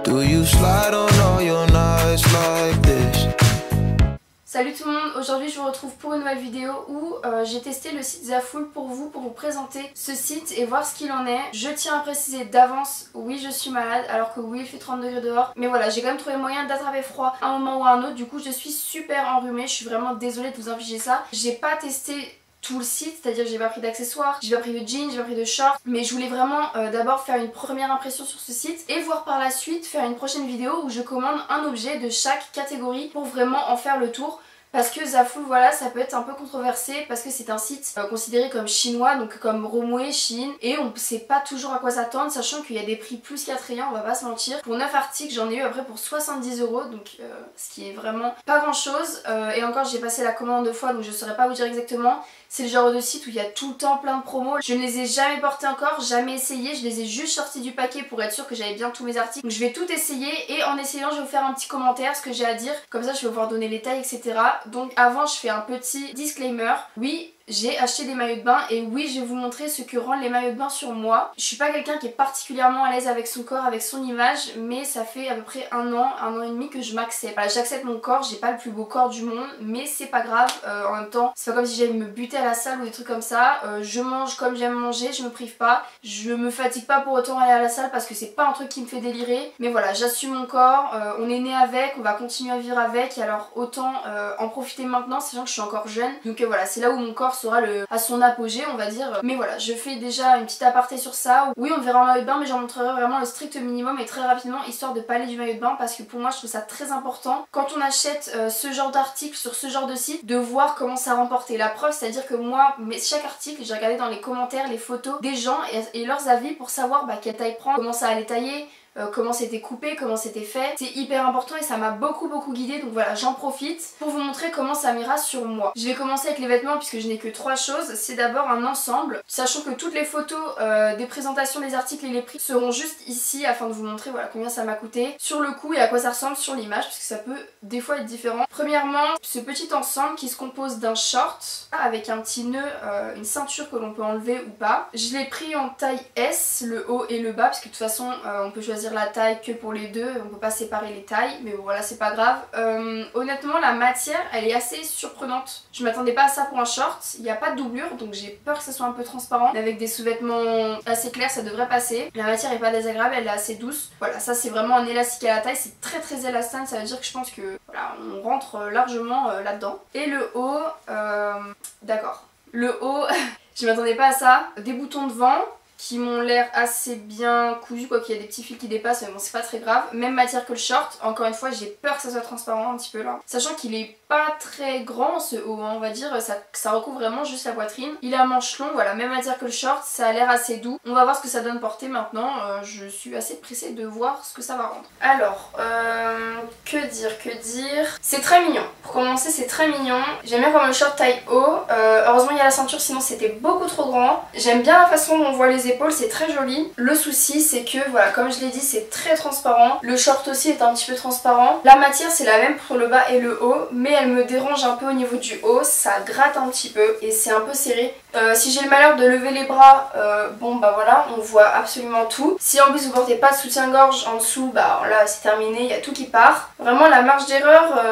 Do you slide on all your nights like this? Salut tout le monde, aujourd'hui je vous retrouve pour une nouvelle vidéo où j'ai testé le site Zaful pour vous présenter ce site et voir ce qu'il en est. Je tiens à préciser d'avance, oui je suis malade alors que oui il fait 30 degrés dehors, mais voilà j'ai quand même trouvé moyen d'attraper froid à un moment ou à un autre, du coup je suis super enrhumée, je suis vraiment désolée de vous infliger ça. J'ai pas testé tout le site, c'est-à-dire que j'ai pas pris d'accessoires, j'ai pas pris de jeans, j'ai pas pris de shorts, mais je voulais vraiment d'abord faire une première impression sur ce site et voir par la suite faire une prochaine vidéo où je commande un objet de chaque catégorie pour vraiment en faire le tour. Parce que Zaful, voilà, ça peut être un peu controversé parce que c'est un site considéré comme chinois, donc comme Romwe, Shein, et on sait pas toujours à quoi s'attendre, sachant qu'il y a des prix plus qu'attrayants, on va pas se mentir. Pour 9 articles, j'en ai eu après pour 70 €, donc ce qui est vraiment pas grand chose. Et encore, j'ai passé la commande 2 fois, donc je saurais pas vous dire exactement. C'est le genre de site où il y a tout le temps plein de promos. Je ne les ai jamais portés encore, jamais essayé, je les ai juste sortis du paquet pour être sûre que j'avais bien tous mes articles. Donc je vais tout essayer et en essayant je vais vous faire un petit commentaire, ce que j'ai à dire, comme ça je vais pouvoir donner les tailles, etc. Donc avant je fais un petit disclaimer. Oui, j'ai acheté des maillots de bain et oui je vais vous montrer ce que rendent les maillots de bain sur moi. Je suis pas quelqu'un qui est particulièrement à l'aise avec son corps, avec son image, mais ça fait à peu près un an et demi que je m'accepte. Voilà, j'accepte mon corps, j'ai pas le plus beau corps du monde, mais c'est pas grave. En même temps c'est pas comme si j'allais me buter à la salle ou des trucs comme ça. Je mange comme j'aime manger, je me prive pas, je me fatigue pas pour autant aller à la salle parce que c'est pas un truc qui me fait délirer. Mais voilà, j'assume mon corps, on est né avec, on va continuer à vivre avec, et alors autant en profiter maintenant, sachant que je suis encore jeune. Donc voilà, c'est là où mon corps sera à son apogée on va dire. Mais voilà, je fais déjà une petite aparté sur ça. Oui on verra un maillot de bain mais j'en montrerai vraiment le strict minimum et très rapidement, histoire de pas aller du maillot de bain, parce que pour moi je trouve ça très important quand on achète ce genre d'article sur ce genre de site, de voir comment ça remporté. La preuve, c'est à dire que moi chaque article j'ai regardé dans les commentaires les photos des gens et leurs avis pour savoir quelle taille prendre, comment ça allait tailler, comment c'était coupé, comment c'était fait. C'est hyper important et ça m'a beaucoup guidée, donc voilà, j'en profite pour vous montrer comment ça m'ira sur moi. Je vais commencer avec les vêtements puisque je n'ai que 3 choses. C'est d'abord un ensemble, sachant que toutes les photos des présentations des articles et les prix seront juste ici afin de vous montrer voilà combien ça m'a coûté sur le coup et à quoi ça ressemble sur l'image, puisque ça peut des fois être différent. Premièrement, ce petit ensemble qui se compose d'un short avec un petit nœud, une ceinture que l'on peut enlever ou pas. Je l'ai pris en taille S, le haut et le bas, parce que de toute façon on peut choisir la taille que pour les deux, on peut pas séparer les tailles, mais bon, voilà c'est pas grave. Honnêtement la matière elle est assez surprenante, je m'attendais pas à ça pour un short, il n'y a pas de doublure donc j'ai peur que ça soit un peu transparent, mais avec des sous-vêtements assez clairs ça devrait passer. La matière est pas désagréable, elle est assez douce, voilà ça c'est vraiment un élastique à la taille, c'est très élastane, ça veut dire que je pense que voilà on rentre largement là-dedans. Et le haut, d'accord, le haut je m'attendais pas à ça, des boutons devant qui m'ont l'air assez bien cousus, quoi qu'il y a des petits fils qui dépassent, mais bon c'est pas très grave. Même matière que le short, encore une fois j'ai peur que ça soit transparent un petit peu là. Sachant qu'il est pas très grand ce haut, on va dire, ça recouvre vraiment juste la poitrine. Il a manche longue, voilà, même matière que le short, ça a l'air assez doux. On va voir ce que ça donne porter maintenant, je suis assez pressée de voir ce que ça va rendre. Alors, que dire, c'est très mignon. Pour commencer c'est très mignon, j'aime bien comme le short taille haut, heureusement il y a la ceinture sinon c'était beaucoup trop grand. J'aime bien la façon dont on voit les épaules, c'est très joli. Le souci c'est que voilà, comme je l'ai dit c'est très transparent. Le short aussi est un petit peu transparent. La matière c'est la même pour le bas et le haut, mais elle me dérange un peu au niveau du haut, ça gratte un petit peu et c'est un peu serré. Si j'ai le malheur de lever les bras, bon bah voilà, on voit absolument tout. Si en plus vous portez pas de soutien-gorge en dessous, bah là c'est terminé, il y a tout qui part. Vraiment la marge d'erreur,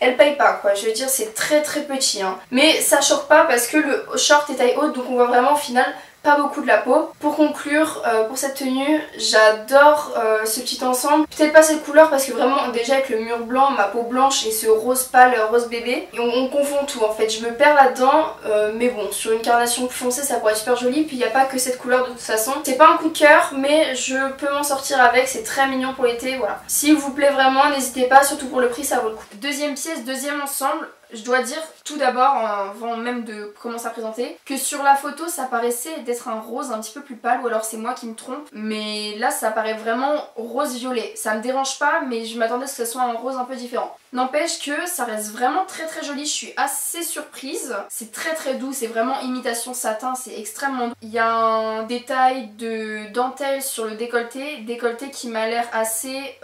elle paye pas quoi, je veux dire c'est très petit hein. Mais ça choque pas parce que le short est taille haute, donc on voit vraiment au final pas beaucoup de la peau. Pour conclure, pour cette tenue, j'adore ce petit ensemble. Peut-être pas cette couleur parce que vraiment déjà avec le mur blanc, ma peau blanche et ce rose pâle, rose bébé, on confond tout en fait. Je me perds là-dedans, mais bon, sur une carnation plus foncée ça pourrait être super joli. Puis il n'y a pas que cette couleur de toute façon. C'est pas un coup de cœur, mais je peux m'en sortir avec, c'est très mignon pour l'été, voilà. S'il vous plaît vraiment, n'hésitez pas, surtout pour le prix ça vaut le coup. Deuxième pièce, deuxième ensemble. Je dois dire tout d'abord, avant même de commencer à présenter, que sur la photo ça paraissait d'être un rose un petit peu plus pâle, ou alors c'est moi qui me trompe, mais là ça paraît vraiment rose-violet. Ça me dérange pas, mais je m'attendais à ce que ce soit un rose un peu différent. N'empêche que ça reste vraiment très joli, je suis assez surprise. C'est très doux, c'est vraiment imitation satin, c'est extrêmement doux. Il y a un détail de dentelle sur le décolleté qui m'a l'air assez...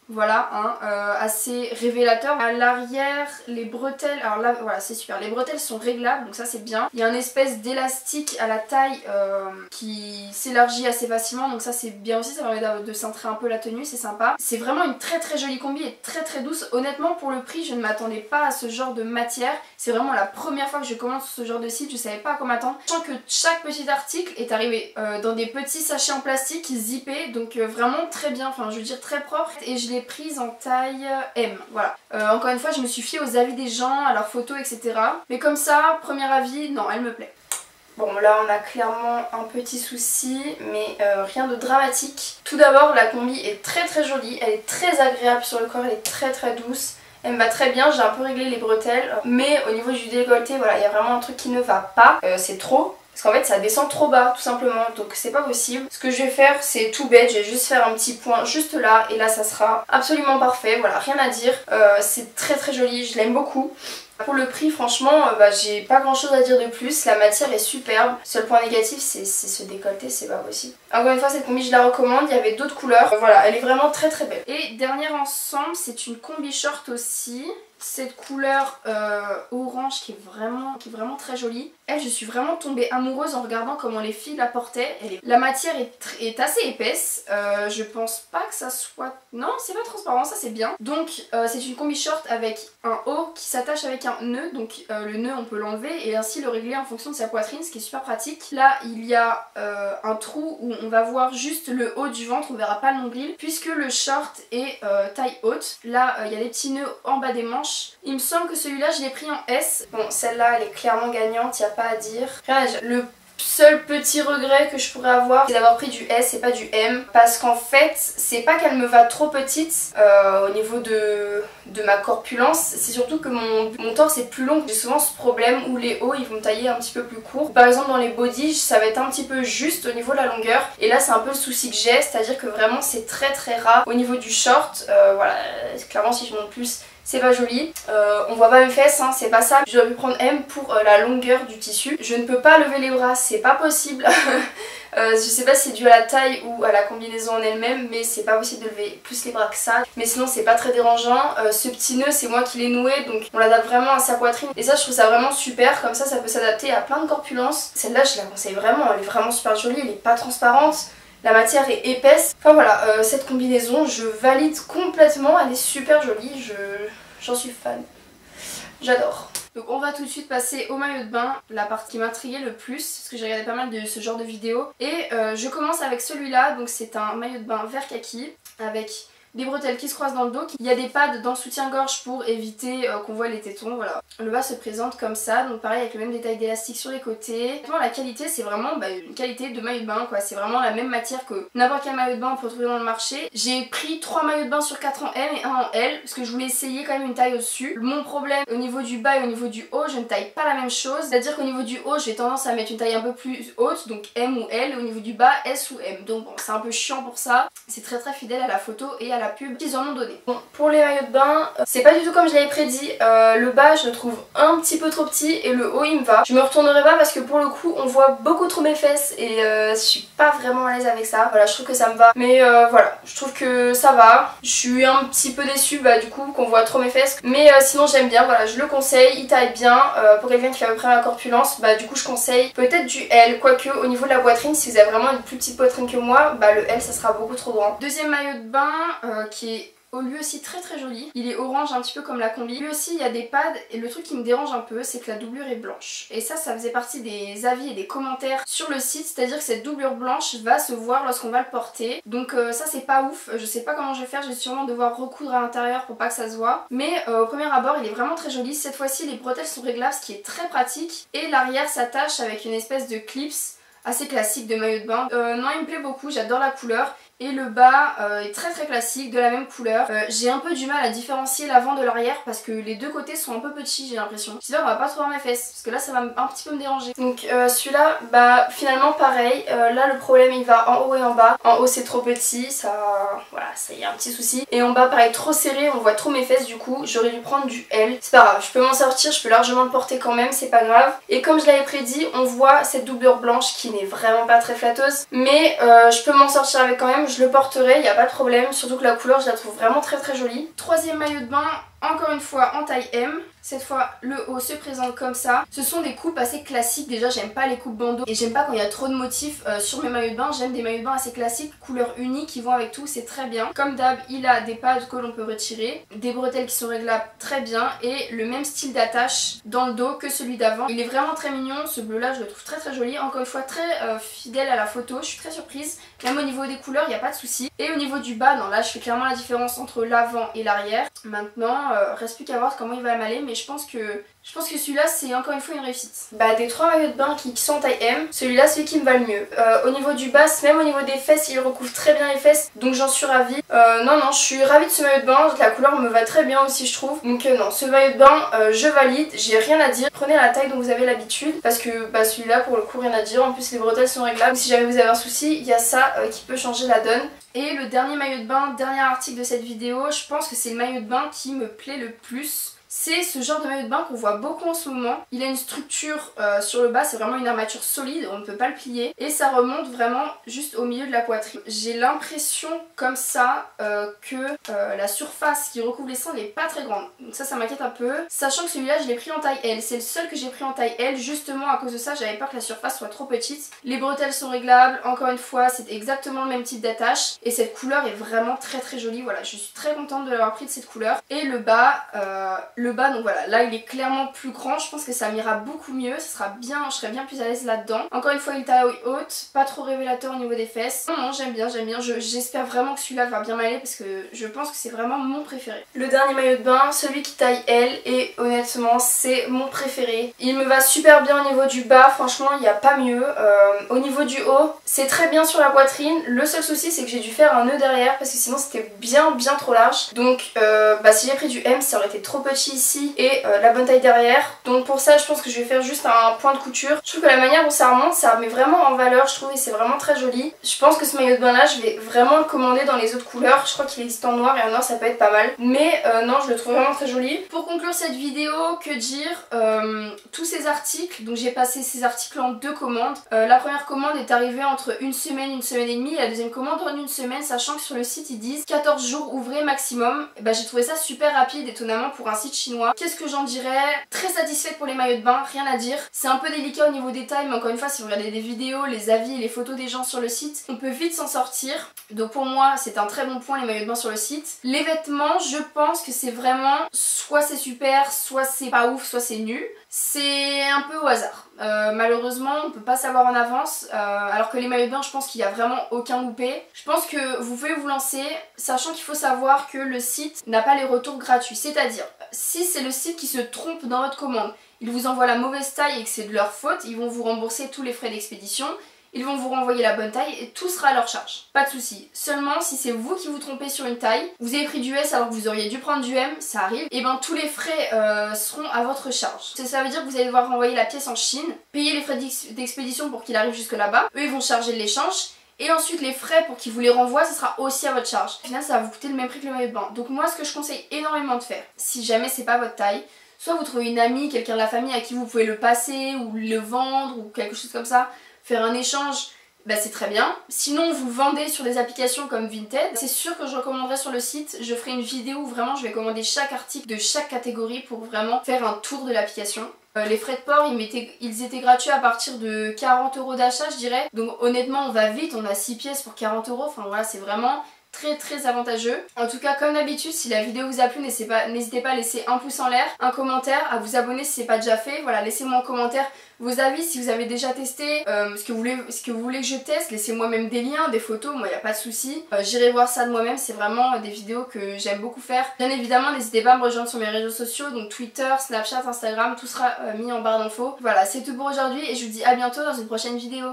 Voilà, hein, assez révélateur. À l'arrière, les bretelles, alors là voilà c'est super, les bretelles sont réglables donc ça c'est bien. Il y a une espèce d'élastique à la taille qui s'élargit assez facilement donc ça c'est bien aussi, ça permet de cintrer un peu la tenue, c'est sympa. C'est vraiment une très très jolie combi et très très douce. Honnêtement pour le prix je ne m'attendais pas à ce genre de matière. C'est vraiment la première fois que je commande sur ce genre de site, je savais pas à quoi m'attendre. Sachant que chaque petit article est arrivé dans des petits sachets en plastique zippés donc vraiment très bien, enfin je veux dire très propre. Et je l'ai prise en taille M, voilà. Encore une fois je me suis fiée aux avis des gens, à leurs photos etc. Mais comme ça, premier avis, non elle me plaît. Bon là on a clairement un petit souci mais rien de dramatique. Tout d'abord la combi est très très jolie, elle est très agréable sur le corps, elle est très très douce. Elle me va très bien, j'ai un peu réglé les bretelles mais au niveau du décolleté voilà il y a vraiment un truc qui ne va pas, c'est trop. Parce qu'en fait ça descend trop bas tout simplement donc c'est pas possible. Ce que je vais faire c'est tout bête, je vais juste faire un petit point juste là et là ça sera absolument parfait, voilà rien à dire. C'est très très joli, je l'aime beaucoup. Pour le prix franchement j'ai pas grand chose à dire de plus, la matière est superbe. Seul point négatif c'est ce décolleté, c'est pas possible. Encore une fois cette combi je la recommande, il y avait d'autres couleurs, voilà elle est vraiment très très belle. Et dernier ensemble c'est une combi short aussi. Cette couleur orange qui est vraiment très jolie. Elle je suis vraiment tombée amoureuse en regardant comment les filles la portaient. La matière est assez épaisse, je pense pas que ça soit... Non c'est pas transparent, ça c'est bien. Donc c'est une combi short avec un haut qui s'attache avec un nœud. Donc le nœud on peut l'enlever et ainsi le régler en fonction de sa poitrine, ce qui est super pratique. Là il y a un trou où on va voir juste le haut du ventre, on verra pas le nombril. Puisque le short est taille haute, là il y a des petits nœuds en bas des manches. Il me semble que celui-là je l'ai pris en S. Bon celle-là elle est clairement gagnante, il n'y a pas à dire. Rien à dire. Le seul petit regret que je pourrais avoir c'est d'avoir pris du S et pas du M. Parce qu'en fait c'est pas qu'elle me va trop petite au niveau de ma corpulence. C'est surtout que mon torse est plus long. J'ai souvent ce problème où les hauts ils vont me tailler un petit peu plus court. Par exemple dans les bodys ça va être un petit peu juste au niveau de la longueur. Et là c'est un peu le souci que j'ai. C'est à dire que vraiment c'est très très ras au niveau du short. Voilà clairement si je monte plus c'est pas joli. On voit pas mes fesses, hein, c'est pas ça. J'aurais pu prendre M pour la longueur du tissu. Je ne peux pas lever les bras, c'est pas possible. Je sais pas si c'est dû à la taille ou à la combinaison en elle-même, mais c'est pas possible de lever plus les bras que ça. Mais sinon c'est pas très dérangeant. Ce petit nœud c'est moi qui l'ai noué, donc on l'adapte vraiment à sa poitrine. Et ça je trouve ça vraiment super, comme ça peut s'adapter à plein de corpulences. Celle-là je la conseille vraiment, elle est vraiment super jolie, elle est pas transparente. La matière est épaisse. Enfin voilà, cette combinaison, je valide complètement. Elle est super jolie, j'en suis fan. J'adore. Donc on va tout de suite passer au maillot de bain, la partie qui m'intriguait le plus, parce que j'ai regardé pas mal de ce genre de vidéos. Et je commence avec celui-là, donc c'est un maillot de bain vert kaki, avec des bretelles qui se croisent dans le dos. Il y a des pads dans le soutien-gorge pour éviter qu'on voit les tétons, voilà. Le bas se présente comme ça, donc pareil avec le même détail d'élastique sur les côtés. La qualité c'est vraiment une qualité de maillot de bain quoi, c'est vraiment la même matière que n'importe quel maillot de bain on peut trouver dans le marché. J'ai pris 3 maillots de bain sur 4 en M et 1 en L, parce que je voulais essayer quand même une taille au-dessus. Mon problème au niveau du bas et au niveau du haut, je ne taille pas la même chose, c'est à dire qu'au niveau du haut j'ai tendance à mettre une taille un peu plus haute, donc M ou L, et au niveau du bas S ou M, donc bon c'est un peu chiant pour ça. C'est très très fidèle à la photo et à la pub qu'ils en ont donné. Bon, pour les maillots de bain, c'est pas du tout comme je l'avais prédit. Le bas je le trouve un petit peu trop petit et le haut il me va. Je me retournerai pas parce que pour le coup on voit beaucoup trop mes fesses et je suis pas vraiment à l'aise avec ça. Voilà, je trouve que ça me va. Mais voilà, je trouve que ça va. Je suis un petit peu déçue du coup qu'on voit trop mes fesses. Mais sinon j'aime bien, voilà, je le conseille, il taille bien. Pour quelqu'un qui fait à peu près ma corpulence, du coup je conseille peut-être du L. Quoique au niveau de la poitrine, si vous avez vraiment une plus petite poitrine que moi, le L ça sera beaucoup trop grand. Deuxième maillot de bain qui est lui aussi très très joli. Il est orange un petit peu comme la combi. Lui aussi il y a des pads et le truc qui me dérange un peu c'est que la doublure est blanche. Et ça faisait partie des avis et des commentaires sur le site, c'est-à-dire que cette doublure blanche va se voir lorsqu'on va le porter. Donc ça c'est pas ouf, je sais pas comment je vais faire, je vais sûrement devoir recoudre à l'intérieur pour pas que ça se voit. Mais au premier abord il est vraiment très joli. Cette fois-ci les bretelles sont réglables, ce qui est très pratique. Et l'arrière s'attache avec une espèce de clips assez classique de maillot de bain. Non il me plaît beaucoup, j'adore la couleur. Et le bas est très très classique, de la même couleur. J'ai un peu du mal à différencier l'avant de l'arrière parce que les deux côtés sont un peu petits, j'ai l'impression. J'espère qu'on va pas trop voir mes fesses parce que là ça va un petit peu me déranger. Donc celui-là, finalement pareil. Là le problème il va en haut et en bas. En haut c'est trop petit, voilà, ça y a un petit souci. Et en bas pareil, trop serré, on voit trop mes fesses du coup. J'aurais dû prendre du L. C'est pas grave, je peux m'en sortir, je peux largement le porter quand même, c'est pas grave. Et comme je l'avais prédit, on voit cette doublure blanche qui n'est vraiment pas très flatteuse. Mais je peux m'en sortir avec quand même. même je le porterai, il n'y a pas de problème, surtout que la couleur je la trouve vraiment très très jolie. Troisième maillot de bain, encore une fois en taille M. Cette fois le haut se présente comme ça. Ce sont des coupes assez classiques, déjà j'aime pas les coupes bandeaux et j'aime pas quand il y a trop de motifs sur mes maillots de bain. J'aime des maillots de bain assez classiques, couleur unique qui vont avec tout, c'est très bien. Comme d'hab, il a des pads que l'on peut retirer, des bretelles qui sont réglables très bien et le même style d'attache dans le dos que celui d'avant. Il est vraiment très mignon, ce bleu là je le trouve très très joli. Encore une fois très fidèle à la photo, je suis très surprise. Même au niveau des couleurs il n'y a pas de souci. Et au niveau du bas, non là je fais clairement la différence entre l'avant et l'arrière. Maintenant reste plus qu'à voir comment il va m'aller, mais je pense que celui-là c'est encore une fois une réussite. Bah des trois maillots de bain qui sont en taille M, celui-là c'est celui qui me va le mieux. Au niveau du bas, même au niveau des fesses, il recouvre très bien les fesses, donc j'en suis ravie. Non, je suis ravie de ce maillot de bain, la couleur me va très bien aussi je trouve. Donc non, ce maillot de bain, je valide, j'ai rien à dire. Prenez la taille dont vous avez l'habitude, parce que bah, celui-là pour le coup rien à dire, en plus les bretelles sont réglables. Si jamais vous avez un souci, il y a ça qui peut changer la donne. Et le dernier maillot de bain, dernier article de cette vidéo, je pense que c'est le maillot de bain qui me plaît le plus. C'est ce genre de maillot de bain qu'on voit beaucoup en ce moment. Il a une structure sur le bas, c'est vraiment une armature solide, on ne peut pas le plier. Et ça remonte vraiment juste au milieu de la poitrine. J'ai l'impression comme ça que la surface qui recouvre les seins n'est pas très grande. Donc ça m'inquiète un peu. Sachant que celui-là je l'ai pris en taille L. C'est le seul que j'ai pris en taille L. Justement à cause de ça, j'avais peur que la surface soit trop petite. Les bretelles sont réglables. Encore une fois, c'est exactement le même type d'attache. Et cette couleur est vraiment très très jolie. Voilà, je suis très contente de l'avoir pris de cette couleur. Et le bas... donc voilà, là il est clairement plus grand, je pense que ça m'ira beaucoup mieux, ça sera bien, je serai bien plus à l'aise là-dedans. Encore une fois il est taille haute, pas trop révélateur au niveau des fesses. Non, j'aime bien, j'espère vraiment que celui-là va bien m'aller parce que je pense que c'est vraiment mon préféré. Le dernier maillot de bain, celui qui taille L, et honnêtement c'est mon préféré. Il me va super bien au niveau du bas, franchement il n'y a pas mieux. Au niveau du haut, c'est très bien sur la poitrine, le seul souci c'est que j'ai dû faire un nœud derrière parce que sinon c'était bien trop large. Donc si j'ai pris du M ça aurait été trop petit ici et la bonne taille derrière, donc pour ça je pense que je vais faire juste un point de couture. Je trouve que la manière dont ça remonte, ça met vraiment en valeur je trouve, et c'est vraiment très joli. Je pense que ce maillot de bain là je vais vraiment le commander dans les autres couleurs, je crois qu'il existe en noir et en noir ça peut être pas mal, mais non je le trouve vraiment très joli. Pour conclure cette vidéo, que dire, tous ces articles, donc j'ai passé ces articles en 2 commandes. La première commande est arrivée entre une semaine et demie, et la deuxième commande en 1 semaine, sachant que sur le site ils disent 14 jours ouvrés maximum. Et bah j'ai trouvé ça super rapide étonnamment pour un site chinois. Qu'est-ce que j'en dirais? Très satisfaite pour les maillots de bain, rien à dire. C'est un peu délicat au niveau des tailles, mais encore une fois si vous regardez des vidéos, les avis et les photos des gens sur le site, on peut vite s'en sortir. Donc pour moi c'est un très bon point les maillots de bain sur le site. Les vêtements, je pense que c'est vraiment soit c'est super, soit c'est pas ouf, soit c'est nul. C'est un peu au hasard. Malheureusement on peut pas savoir en avance, alors que les maillots de bain je pense qu'il y a vraiment aucun loupé. Je pense que vous pouvez vous lancer, sachant qu'il faut savoir que le site n'a pas les retours gratuits, c'est-à-dire si c'est le site qui se trompe dans votre commande, ils vous envoient la mauvaise taille et que c'est de leur faute, ils vont vous rembourser tous les frais d'expédition. Ils vont vous renvoyer la bonne taille et tout sera à leur charge. Pas de souci. Seulement si c'est vous qui vous trompez sur une taille, vous avez pris du S alors que vous auriez dû prendre du M, ça arrive, et ben tous les frais seront à votre charge. Ça veut dire que vous allez devoir renvoyer la pièce en Chine, payer les frais d'expédition pour qu'il arrive jusque là-bas, eux ils vont charger de l'échange, et ensuite les frais pour qu'ils vous les renvoient, ce sera aussi à votre charge. Au final ça va vous coûter le même prix que le maillot de bain. Donc moi ce que je conseille énormément de faire, si jamais c'est pas votre taille, soit vous trouvez une amie, quelqu'un de la famille à qui vous pouvez le passer ou le vendre ou quelque chose comme ça, faire un échange, bah c'est très bien. Sinon vous le vendez sur des applications comme Vinted, c'est sûr que je recommanderais sur le site. Je ferai une vidéo où vraiment je vais commander chaque article de chaque catégorie pour vraiment faire un tour de l'application. Les frais de port ils étaient gratuits à partir de 40 € d'achat je dirais. Donc honnêtement on va vite, on a 6 pièces pour 40 €, enfin voilà c'est vraiment très avantageux. En tout cas comme d'habitude si la vidéo vous a plu n'hésitez pas à laisser un pouce en l'air, un commentaire, à vous abonner si c'est pas déjà fait. Voilà, laissez-moi en commentaire vos avis si vous avez déjà testé, ce que vous voulez que je teste, laissez-moi même des liens, des photos, moi y a pas de souci. J'irai voir ça de moi-même, c'est vraiment des vidéos que j'aime beaucoup faire. Bien évidemment n'hésitez pas à me rejoindre sur mes réseaux sociaux, donc Twitter, Snapchat, Instagram, tout sera mis en barre d'infos. Voilà, c'est tout pour aujourd'hui et je vous dis à bientôt dans une prochaine vidéo.